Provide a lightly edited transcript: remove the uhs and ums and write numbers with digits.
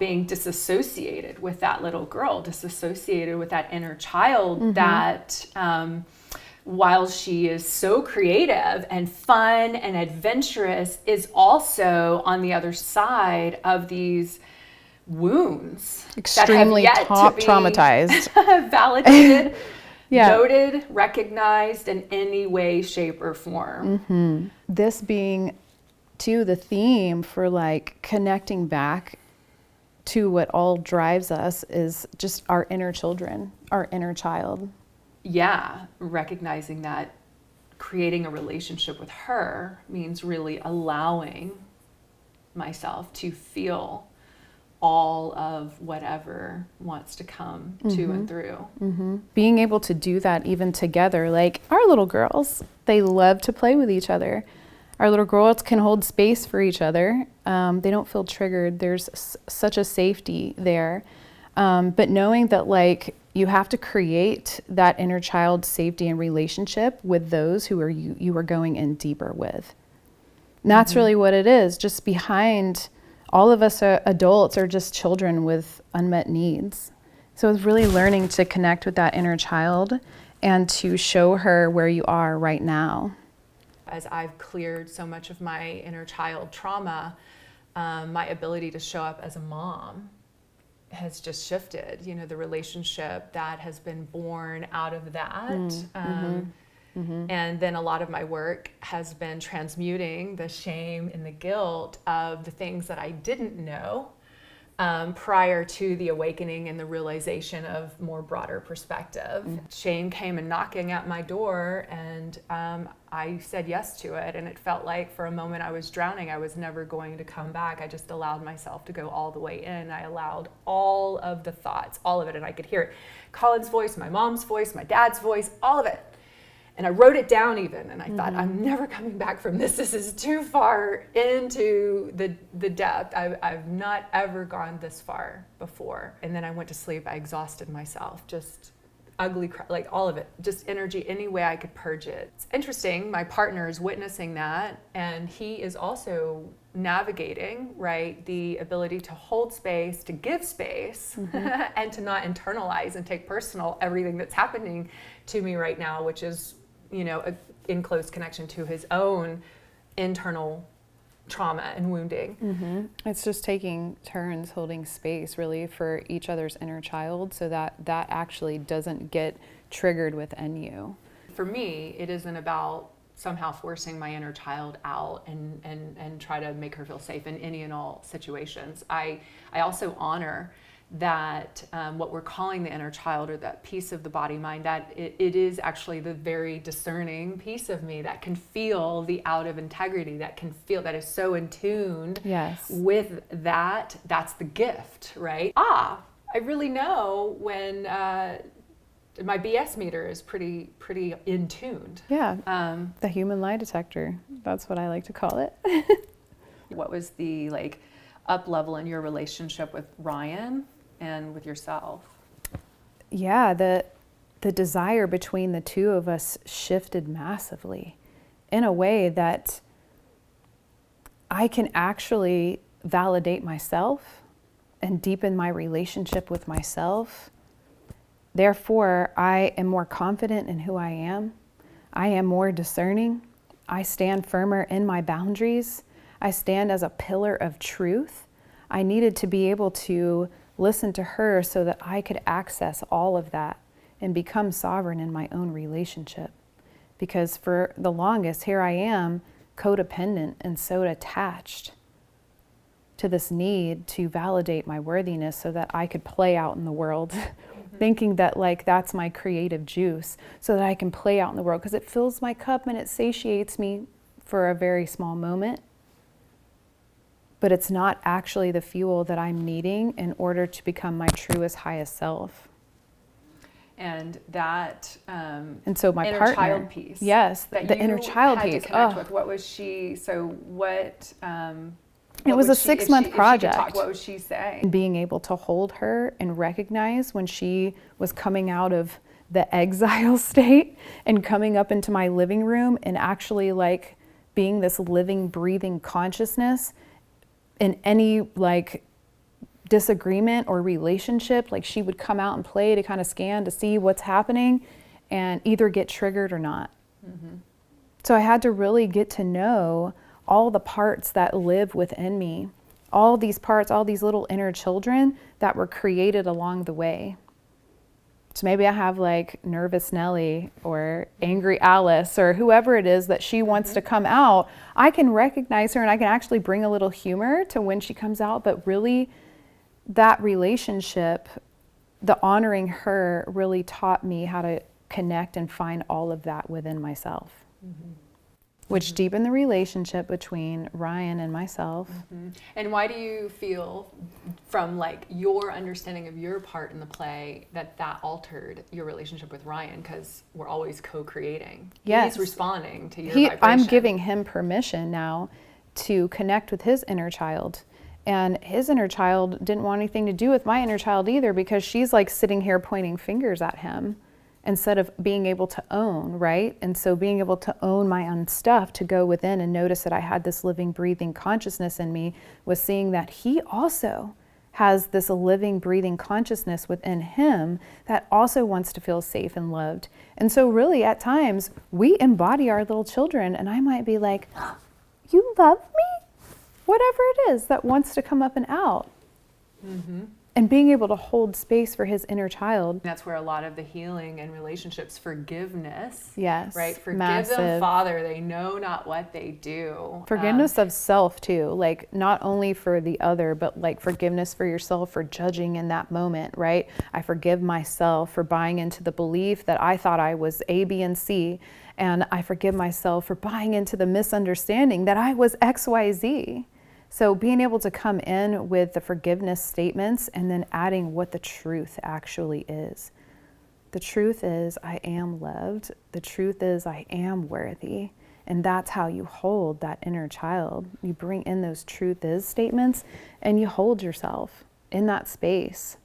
being disassociated with that little girl, disassociated with that inner child that while she is so creative and fun and adventurous, is also on the other side of these wounds. Extremely that have yet to be traumatized. Validated, noted, recognized in any way, shape, or form. This being, too, the theme for like connecting back to what all drives us is just our inner children, our inner child. Yeah, recognizing that creating a relationship with her means really allowing myself to feel all of whatever wants to come to and through. Being able to do that even together, like our little girls, they love to play with each other. Our little girls can hold space for each other. They don't feel triggered. There's such a safety there. But knowing that like you have to create that inner child safety and relationship with those who are you are going in deeper with. And that's really what it is. Just behind all of us adults are just children with unmet needs. So it's really learning to connect with that inner child and to show her where you are right now. As I've cleared so much of my inner child trauma, my ability to show up as a mom has just shifted. You know, the relationship that has been born out of that. And then a lot of my work has been transmuting the shame and the guilt of the things that I didn't know prior to the awakening and the realization of more broader perspective. Shame came and knocking at my door, and I said yes to it, and it felt like for a moment I was drowning. I was never going to come back. I just allowed myself to go all the way in. I allowed all of the thoughts, all of it, and I could hear it. Colin's voice, my mom's voice, my dad's voice, all of it. And I wrote it down even, and I thought, I'm never coming back from this. This is too far into the depth. I've not ever gone this far before. And then I went to sleep. I exhausted myself, just ugly, like all of it, just energy, any way I could purge it. It's interesting, my partner is witnessing that, and he is also navigating, right, the ability to hold space, to give space, and to not internalize and take personal everything that's happening to me right now, which is, you know, in close connection to his own internal trauma and wounding. It's just taking turns holding space really for each other's inner child so that that actually doesn't get triggered within you. For me, it isn't about somehow forcing my inner child out and try to make her feel safe in any and all situations. I also honor that what we're calling the inner child, or that piece of the body mind, that it is actually the very discerning piece of me that can feel the out of integrity, that can feel, that is so in tune with that. That's the gift, right? I really know when my BS meter is pretty in tuned. The human lie detector, that's what I like to call it. What was the like up level in your relationship with Ryan and with yourself? Yeah, the desire between the two of us shifted massively in a way that I can actually validate myself and deepen my relationship with myself. Therefore, I am more confident in who I am. I am more discerning. I stand firmer in my boundaries. I stand as a pillar of truth. I needed to be able to listen to her so that I could access all of that and become sovereign in my own relationship. Because for the longest, here I am, codependent and so attached to this need to validate my worthiness so that I could play out in the world, thinking that like that's my creative juice, so that I can play out in the world because it fills my cup and it satiates me for a very small moment. But it's not actually the fuel that I'm needing in order to become my truest, highest self. And that and so my inner partner, child piece. Yes, that the inner child had piece. To connect with. What was she? So what? It was a 6-month project. What was she saying? Being able to hold her and recognize when she was coming out of the exile state and coming up into my living room and actually like being this living, breathing consciousness in any like disagreement or relationship, like she would come out and play to kind of scan to see what's happening and either get triggered or not. So I had to really get to know all the parts that live within me, all these parts, all these little inner children that were created along the way. So maybe I have like nervous Nellie or angry Alice or whoever it is that she wants to come out. I can recognize her and I can actually bring a little humor to when she comes out, but really that relationship, the honoring her, really taught me how to connect and find all of that within myself, which deepened the relationship between Ryan and myself. And why do you feel, from like your understanding of your part in the play, that altered your relationship with Ryan? Because we're always co-creating. Yes. He's responding to your vibration. I'm giving him permission now to connect with his inner child. And his inner child didn't want anything to do with my inner child either, because she's like sitting here pointing fingers at him instead of being able to own, right? And so being able to own my own stuff, to go within and notice that I had this living, breathing consciousness in me, was seeing that he also has this living, breathing consciousness within him that also wants to feel safe and loved. And so really at times we embody our little children, and I might be like, you love me? Whatever it is that wants to come up and out. And being able to hold space for his inner child. That's where a lot of the healing and relationships, forgiveness. Yes. Right? Forgive massive. them, Father. They know not what they do. Forgiveness of self too, like not only for the other, but like forgiveness for yourself for judging in that moment, right? I forgive myself for buying into the belief that I thought I was A, B, and C. And I forgive myself for buying into the misunderstanding that I was X, Y, Z. So being able to come in with the forgiveness statements and then adding what the truth actually is. The truth is I am loved. The truth is I am worthy. And that's how you hold that inner child. You bring in those truth is statements and you hold yourself in that space.